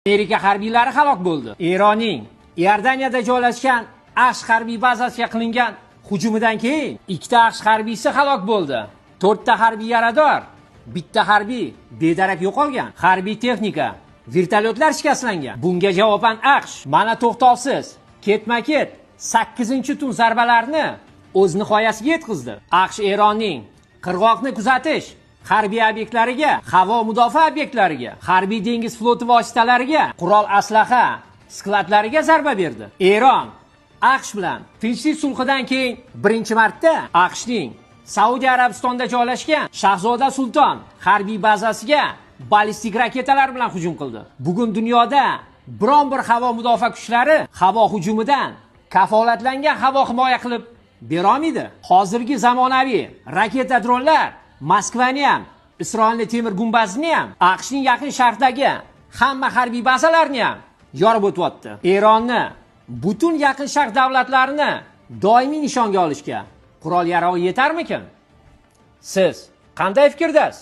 Amerika harbiylari halok bo'ldi. Eronning Iordaniyada joylashgan AQSh harbiy bazasiga qilingan hujumidan keyin 2 ta AQSh harbiysi halok bo'ldi. 4 ta harbiy yarador, 1 ta harbiy bedarak yo'qolgan. Harbiy texnika, vertolyotlar shikastlangan. Bunga javoban AQSh mana to'xtovsiz, ketma-ket 8-tun zarbalarni o'z nihoyasiga yetkazdi. AQSh Eronning qirg'oqni kuzatish harbiy obyektlariga, havo mudofaa obyektlariga, harbiy dengiz floti vositalariga, qurol aslaha skladlariga zarba berdi. Eron AQSh bilan tinchlik sulhidan keyin birinchi marta AQShning Saudiya Arabistonda joylashgan Shahzoda Sulton harbiy bazasiga ballistik raketalar bilan hujum qildi. Bugun dunyoda biron bir havo mudofaa kuchlari havo hujumidan kafolatlangan havo himoya qilib bera olmaydi. Hozirgi zamonaviy raketa dronlar Moskvani ham, Isroilning temir gumbazini ham, AQShning yaqin sharqdagi hamma harbiy bazalarni ham yorib o'tyapti. Eronni butun yaqin sharq davlatlarini doimiy nishonga olishga qurol-yarog' yetarmikin? Siz qanday fikrdasiz?